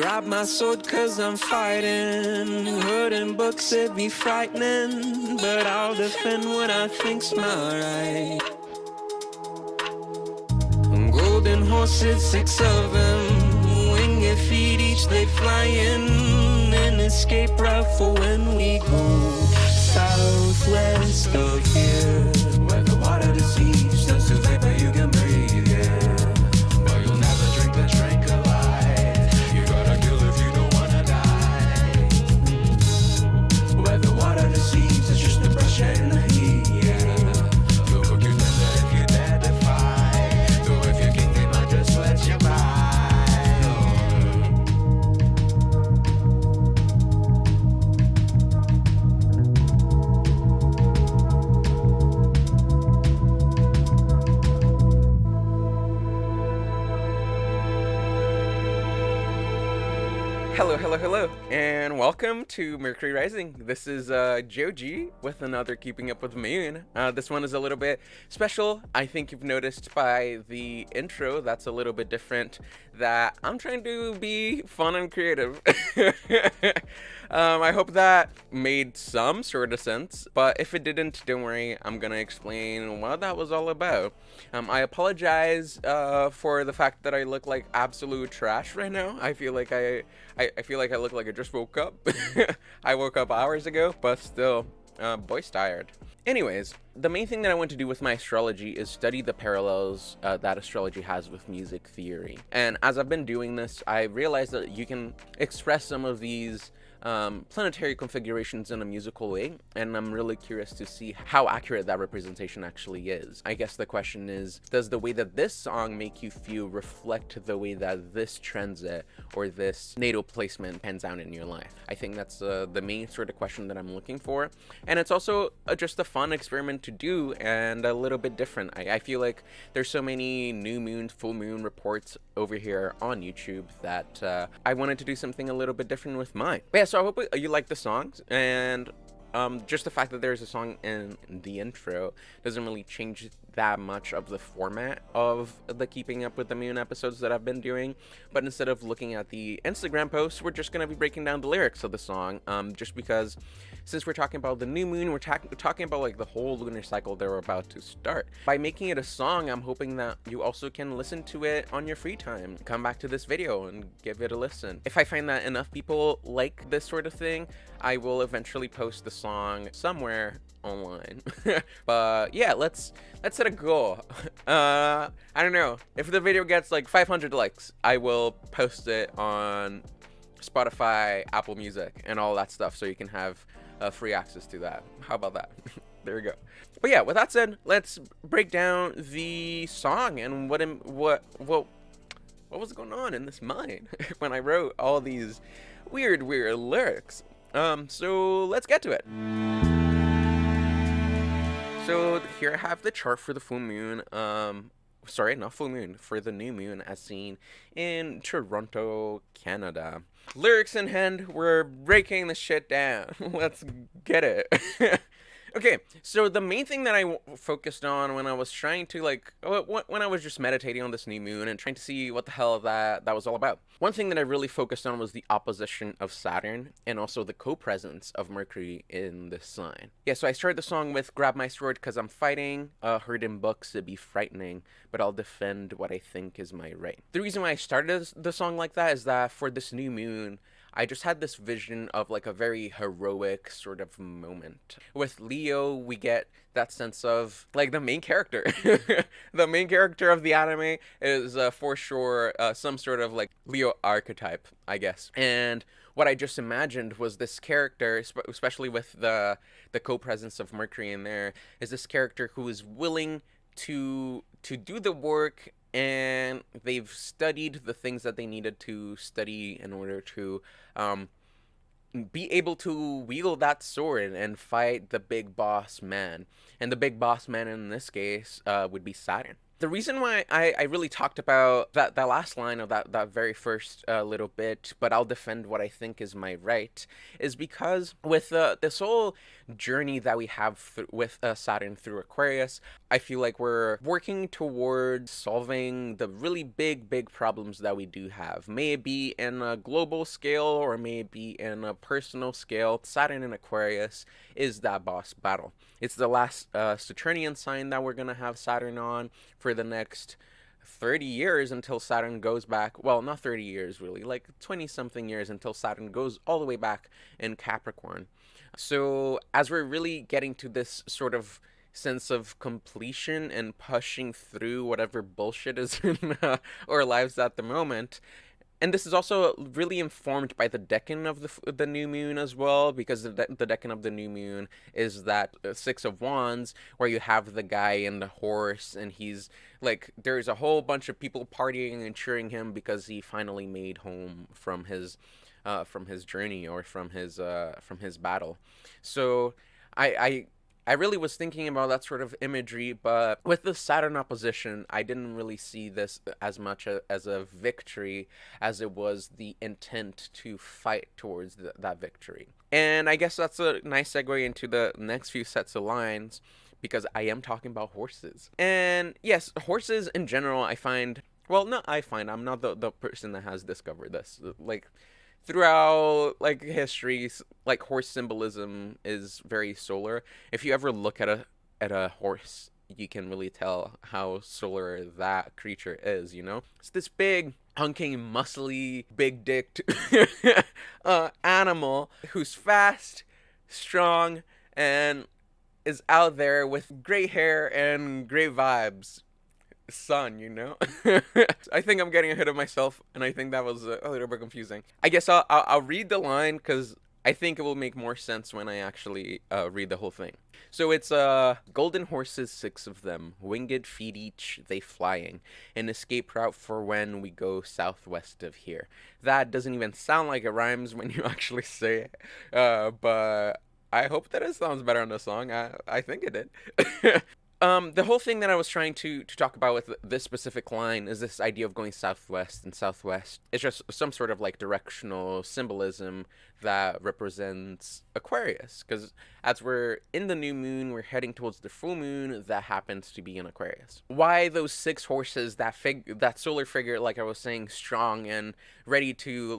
Grab my sword cause I'm fighting. Hood and books, it be frightening, but I'll defend what I think's my right. Golden horses, 6 of them, winged feet, each they flying. An escape route for when we go southwest of here, where the water deceives, turns to vapor you can breathe, yeah. But you'll never drink the drink alive. You gotta kill if you don't wanna die. Where the water deceives, it's just the pressure and the heat, yeah. You'll cook your tender if you dare defy. Though if you're king, they might just let you by. Hello, and welcome to Mercury Rising. This is Joji with another Keeping Up with the Moon. This one is a little bit special. I think you've noticed by the intro that's a little bit different, that I'm trying to be fun and creative. I hope that made some sort of sense, but if it didn't, don't worry, I'm gonna explain what that was all about. I apologize for the fact that I look like absolute trash right now. I feel like I look like I just woke up. I woke up hours ago, but still, boy's tired. Anyways, the main thing that I want to do with my astrology is study the parallels that astrology has with music theory. And as I've been doing this, I realized that you can express some of these planetary configurations in a musical way, and I'm really curious to see how accurate that representation actually is. I guess the question is, does the way that this song make you feel reflect the way that this transit or this natal placement pans out in your life? I think that's the main sort of question that I'm looking for, and it's also just a fun experiment to do and a little bit different. I feel like there's so many new moon, full moon reports over here on YouTube that I wanted to do something a little bit different with mine. But yeah, so I hope you like the songs, and just the fact that there's a song in the intro doesn't really change that much of the format of the Keeping Up with the Moon episodes that I've been doing. But instead of looking at the Instagram posts, we're just going to be breaking down the lyrics of the song, just because since we're talking about the new moon, we're talking about like the whole lunar cycle that we're about to start. By making it a song, I'm hoping that you also can listen to it on your free time. Come back to this video and give it a listen. If I find that enough people like this sort of thing, I will eventually post the song somewhere online. But yeah, let's set a goal. I don't know, if the video gets like 500 likes, I will post it on Spotify, Apple Music, and all that stuff, so you can have free access to that. How about that? There we go. But yeah, with that said, let's break down the song and what was going on in this mind when I wrote all these weird lyrics. So let's get to it. So here I have the chart for the full moon. Sorry, not full moon, for the new moon as seen in Toronto, Canada. Lyrics in hand, we're breaking the shit down. Let's get it. Okay, so the main thing that I focused on when I was trying to when I was just meditating on this new moon and trying to see what the hell that was all about. One thing that I really focused on was the opposition of Saturn and also the co-presence of Mercury in this sign. Yeah, so I started the song with grab my sword cause I'm fighting, heard in books it'd be frightening, but I'll defend what I think is my right. The reason why I started the song like that is that for this new moon, I just had this vision of like a very heroic sort of moment. With Leo, we get that sense of like the main character. The main character of the anime is for sure some sort of like Leo archetype, I guess. And what I just imagined was this character, especially with the co-presence of Mercury in there, is this character who is willing to do the work, and they've studied the things that they needed to study in order to be able to wield that sword and fight the big boss man. And the big boss man in this case would be Saturn. The reason why I really talked about that last line of that very first little bit, but I'll defend what I think is my right, is because with this whole journey that we have with Saturn through Aquarius, I feel like we're working towards solving the really big problems that we do have. May it be in a global scale or may it be in a personal scale. Saturn in Aquarius is that boss battle. It's the last Saturnian sign that we're gonna have Saturn on for the next 30 years until Saturn goes back. Well, not 30 years really, like 20 something years until Saturn goes all the way back in Capricorn. So, as we're really getting to this sort of sense of completion and pushing through whatever bullshit is in our lives at the moment, and this is also really informed by the decan of the new moon as well, because the decan of the new moon is that Six of Wands, where you have the guy in the horse, and he's like, there's a whole bunch of people partying and cheering him because he finally made home from his journey or from his battle. So I I really was thinking about that sort of imagery, but with the Saturn opposition, I didn't really see this as much as a victory as it was the intent to fight towards that victory. And I guess that's a nice segue into the next few sets of lines, because I am talking about horses. And yes, horses in general, I find, well, not I find, I'm not the person that has discovered this. Like, throughout like history, like horse symbolism is very solar. If you ever look at a horse, you can really tell how solar that creature is, you know? It's this big, hunking, muscly, big dicked animal who's fast, strong, and is out there with great hair and great vibes. Sun, you know? I think I'm getting ahead of myself, and I think that was a little bit confusing. I guess I'll read the line because I think it will make more sense when I actually read the whole thing. So it's golden horses, 6 of them, winged feet each, they flying, an escape route for when we go southwest of here. That doesn't even sound like it rhymes when you actually say it, but I hope that it sounds better on the song. I think it did. The whole thing that I was trying to talk about with this specific line is this idea of going southwest, and southwest is just some sort of like directional symbolism that represents Aquarius. Because as we're in the new moon, we're heading towards the full moon that happens to be in Aquarius. Why those 6 horses, that solar figure, like I was saying, strong and ready to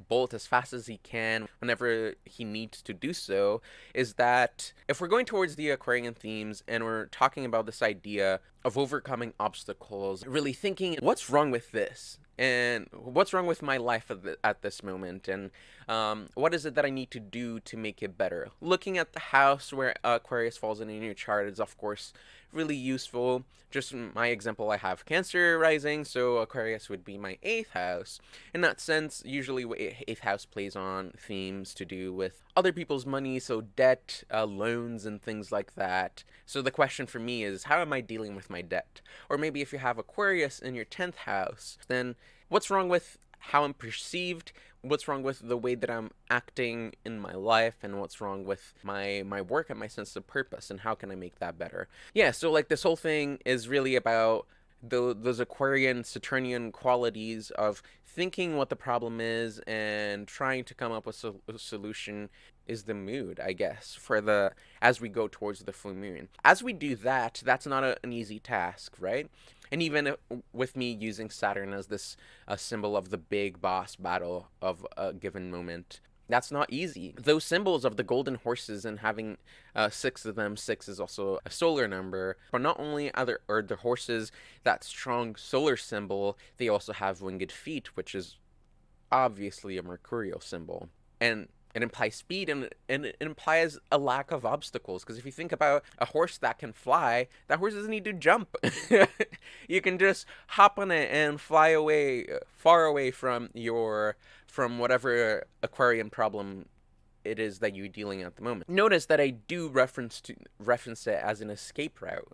bolt as fast as he can whenever he needs to do so, is that if we're going towards the Aquarian themes and we're talking about this idea of overcoming obstacles, really thinking, what's wrong with this? And what's wrong with my life at this moment? And what is it that I need to do to make it better? Looking at the house where Aquarius falls in your chart is, of course, really useful. Just my example, I have Cancer rising, so Aquarius would be my 8th house. In that sense, usually 8th house plays on themes to do with other people's money, so debt, loans, and things like that. So the question for me is, how am I dealing with my debt? Or maybe if you have Aquarius in your 10th house, then what's wrong with how I'm perceived? What's wrong with the way that I'm acting in my life, and what's wrong with my work and my sense of purpose, and how can I make that better? Yeah, so like this whole thing is really about those Aquarian Saturnian qualities of thinking what the problem is and trying to come up with a solution is the mood, I guess, for the as we go towards the full moon. As we do that, that's not an easy task, right? And even with me using Saturn as this symbol of the big boss battle of a given moment, that's not easy. Those symbols of the golden horses and having 6 of them, 6 is also a solar number. But not only are the horses that strong solar symbol, they also have winged feet, which is obviously a mercurial symbol. And it implies speed, and it implies a lack of obstacles. Because if you think about a horse that can fly, that horse doesn't need to jump. You can just hop on it and fly away, far away from whatever Aquarian problem it is that you're dealing at the moment. Notice that I do reference it as an escape route.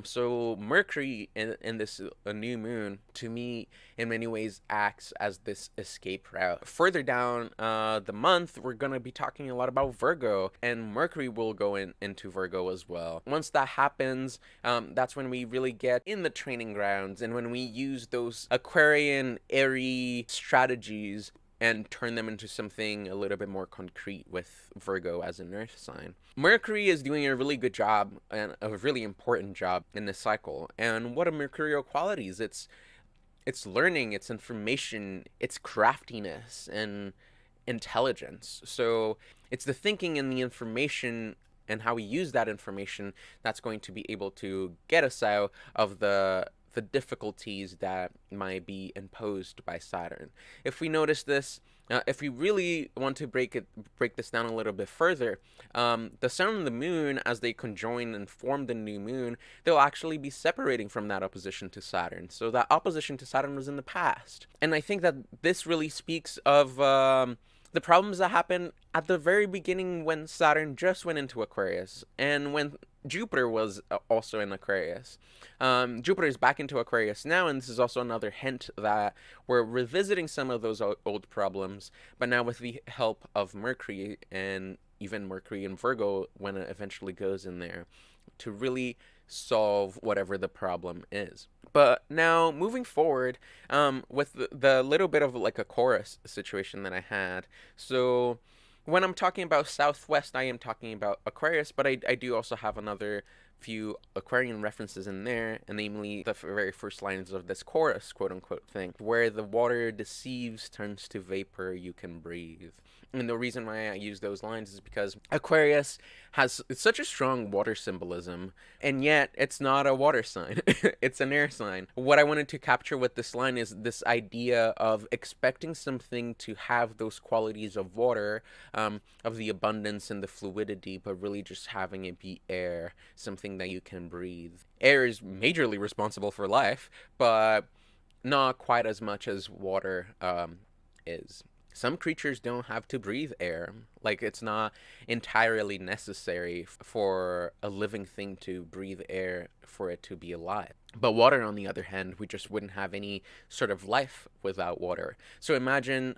So Mercury in this new moon, to me, in many ways acts as this escape route. Further down the month, we're going to be talking a lot about Virgo, and Mercury will go into Virgo as well. Once that happens, that's when we really get in the training grounds, and when we use those Aquarian airy strategies and turn them into something a little bit more concrete with Virgo as an earth sign. Mercury is doing a really good job and a really important job in this cycle. And what are mercurial qualities? It's learning, it's information, it's craftiness and intelligence. So it's the thinking and the information and how we use that information that's going to be able to get us out of the difficulties that might be imposed by Saturn. If we notice this, if we really want to break this down a little bit further, the sun and the moon, as they conjoin and form the new moon, they'll actually be separating from that opposition to Saturn. So that opposition to Saturn was in the past. And I think that this really speaks of the problems that happened at the very beginning when Saturn just went into Aquarius, and when Jupiter was also in Aquarius. Jupiter is back into Aquarius now, and this is also another hint that we're revisiting some of those old problems, but now with the help of Mercury, and even Mercury in Virgo when it eventually goes in there, to really solve whatever the problem is. But now moving forward, with the little bit of like a chorus situation that I had. So when I'm talking about Southwest, I am talking about Aquarius, but I do also have another few Aquarian references in there, and namely the very first lines of this chorus, quote unquote thing, where the water deceives, turns to vapor, you can breathe. And the reason why I use those lines is because Aquarius has such a strong water symbolism, and yet it's not a water sign. It's an air sign. What I wanted to capture with this line is this idea of expecting something to have those qualities of water, of the abundance and the fluidity, but really just having it be air, something that you can breathe. Air is majorly responsible for life, but not quite as much as water is. Some creatures don't have to breathe air. Like, it's not entirely necessary for a living thing to breathe air for it to be alive. But water, on the other hand, we just wouldn't have any sort of life without water. So imagine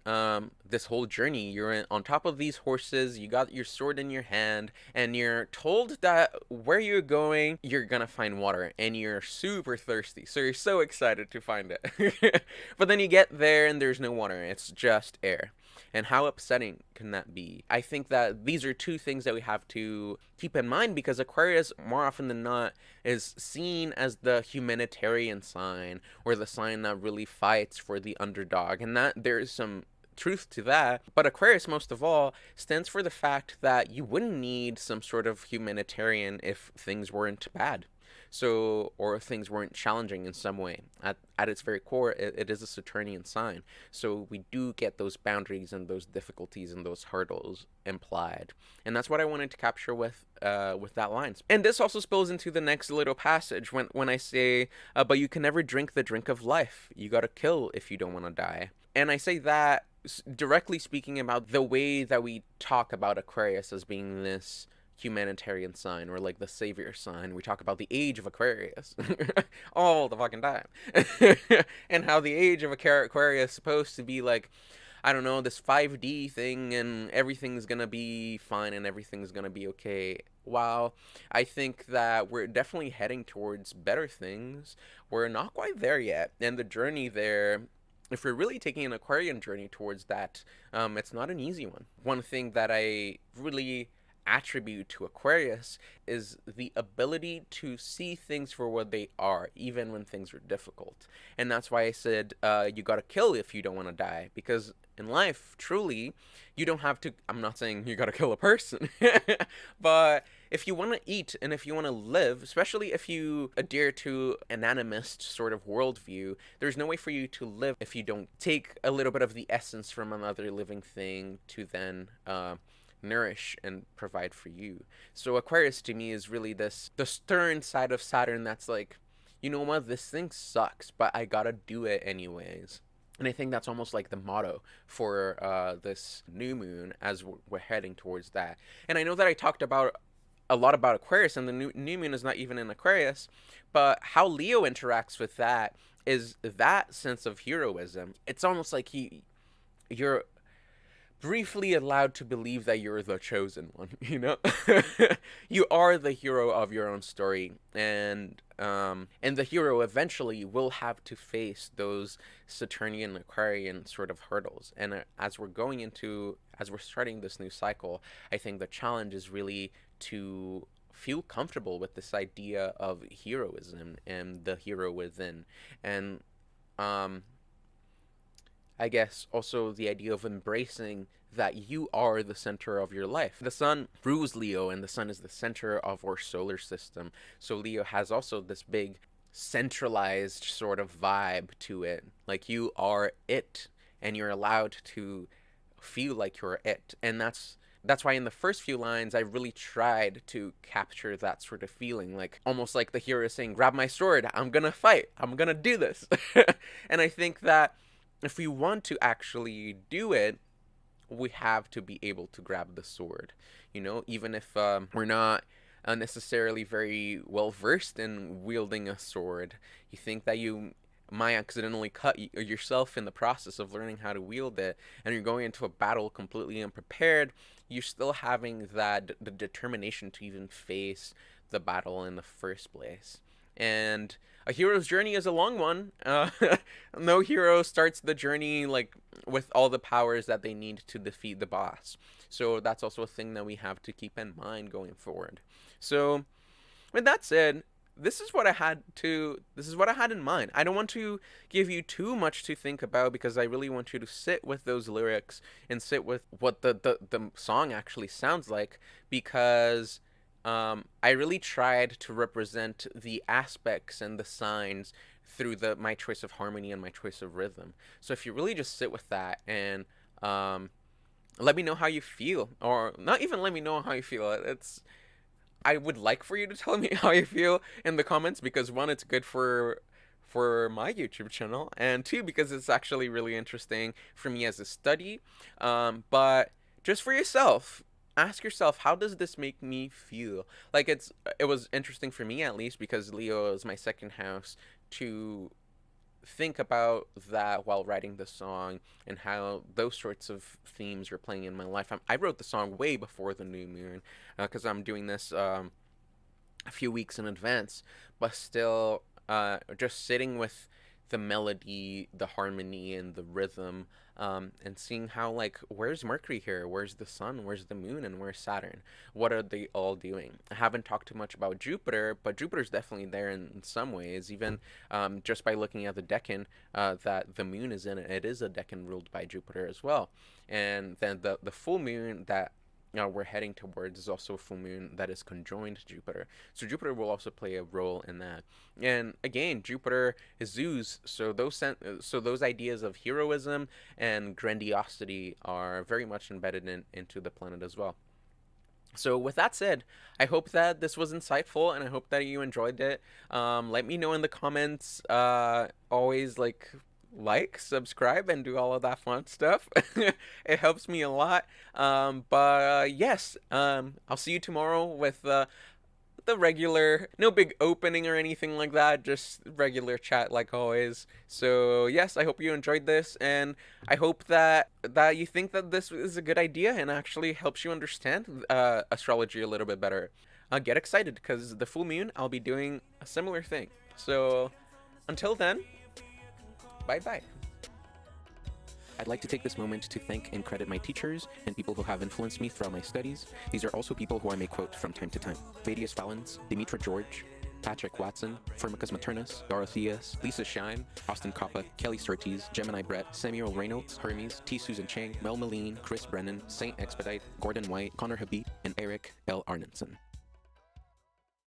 this whole journey. You're on top of these horses, you got your sword in your hand, and you're told that where you're going, you're gonna find water, and you're super thirsty. So you're so excited to find it. But then you get there and there's no water, it's just air. And how upsetting can that be? I think that these are two things that we have to keep in mind, because Aquarius, more often than not, is seen as the humanitarian sign, or the sign that really fights for the underdog, and that there is some truth to that. But Aquarius, most of all, stands for the fact that you wouldn't need some sort of humanitarian if things weren't bad. So, or if things weren't challenging in some way. At its very core, it is a Saturnian sign. So we do get those boundaries and those difficulties and those hurdles implied. And that's what I wanted to capture with that line. And this also spills into the next little passage when I say, but you can never drink the drink of life. You gotta kill if you don't want to die. And I say that directly speaking about the way that we talk about Aquarius as being this humanitarian sign, or like the savior sign. We talk about the age of Aquarius all the fucking time. And how the age of Aquarius is supposed to be like, I don't know, this 5D thing, and everything's gonna be fine and everything's gonna be okay. While I think that we're definitely heading towards better things, we're not quite there yet. And the journey there, if we're really taking an Aquarian journey towards that, it's not an easy one. One thing that I really attribute to Aquarius is the ability to see things for what they are, even when things are difficult. And that's why I said you gotta kill if you don't want to die, because in life, truly, you don't have to. I'm not saying you gotta kill a person, but if you want to eat and if you want to live, especially if you adhere to an animist sort of worldview, there's no way for you to live if you don't take a little bit of the essence from another living thing to then nourish and provide for you. So Aquarius to me is really the stern side of Saturn that's like, you know what, this thing sucks, but I gotta do it anyways. And I think that's almost like the motto for this new moon as we're heading towards that. And I know that I talked about a lot about Aquarius, and the new moon is not even in Aquarius, but how Leo interacts with that is that sense of heroism. It's almost like you're briefly allowed to believe that you're the chosen one, you know? You are the hero of your own story, and the hero eventually will have to face those Saturnian Aquarian sort of hurdles. And as we're starting this new cycle, I think the challenge is really to feel comfortable with this idea of heroism and the hero within. And um I guess also the idea of embracing that you are the center of your life. The sun rules Leo, and the sun is the center of our solar system. So Leo has also this big centralized sort of vibe to it. Like you are it, and you're allowed to feel like you're it. And that's why in the first few lines I really tried to capture that sort of feeling, like almost like the hero is saying, grab my sword, I'm gonna fight, I'm gonna do this. And I think that if we want to actually do it, we have to be able to grab the sword. You know, even if we're not necessarily very well versed in wielding a sword, you think that you might accidentally cut yourself in the process of learning how to wield it, and you're going into a battle completely unprepared. You're still having that the determination to even face the battle in the first place. And a hero's journey is a long one. No hero starts the journey like with all the powers that they need to defeat the boss. So that's also a thing that we have to keep in mind going forward. So with that said, this is what I had in mind. I don't want to give you too much to think about because I really want you to sit with those lyrics and sit with what the song actually sounds like, because I really tried to represent the aspects and the signs through my choice of harmony and my choice of rhythm. So if you really just sit with that and let me know how you feel, or not even let me know how you feel. I would like for you to tell me how you feel in the comments, because one, it's good for my YouTube channel, and two, because it's actually really interesting for me as a study. But just for yourself, ask yourself, how does this make me feel? Like it was interesting for me, at least, because Leo is my second house, to think about that while writing the song and how those sorts of themes are playing in my life. I wrote the song way before the new moon, because I'm doing this a few weeks in advance, but still just sitting with the melody, the harmony, and the rhythm, and seeing how, like, where's Mercury here? Where's the sun? Where's the moon? And where's Saturn? What are they all doing? I haven't talked too much about Jupiter, but Jupiter's definitely there in some ways, even just by looking at the decan that the moon is in. It is a decan ruled by Jupiter as well. And then the full moon that we're heading towards is also a full moon that is conjoined Jupiter. So Jupiter will also play a role in that. And again, Jupiter is Zeus, so those ideas of heroism and grandiosity are very much embedded into the planet as well. So with that said, I hope that this was insightful, and I hope that you enjoyed it. Let me know in the comments. Always subscribe, and do all of that fun stuff. It helps me a lot. But yes, I'll see you tomorrow with the regular, no big opening or anything like that, just regular chat like always. So yes, I hope you enjoyed this, and I hope that you think that this is a good idea and actually helps you understand astrology a little bit better. Get excited, because the full moon I'll be doing a similar thing. So until then, bye bye. I'd like to take this moment to thank and credit my teachers and people who have influenced me throughout my studies. These are also people who I may quote from time to time: Thaddeus Fallons, Dimitra George, Patrick Watson, Firmicus Maternus, Dorotheus, Lisa Shine, Austin Coppa, Kelly Surtees, Gemini Brett, Samuel Reynolds, Hermes, T. Susan Chang, Mel Meline, Chris Brennan, Saint Expedite, Gordon White, Connor Habib, and Eric L. Arnenson.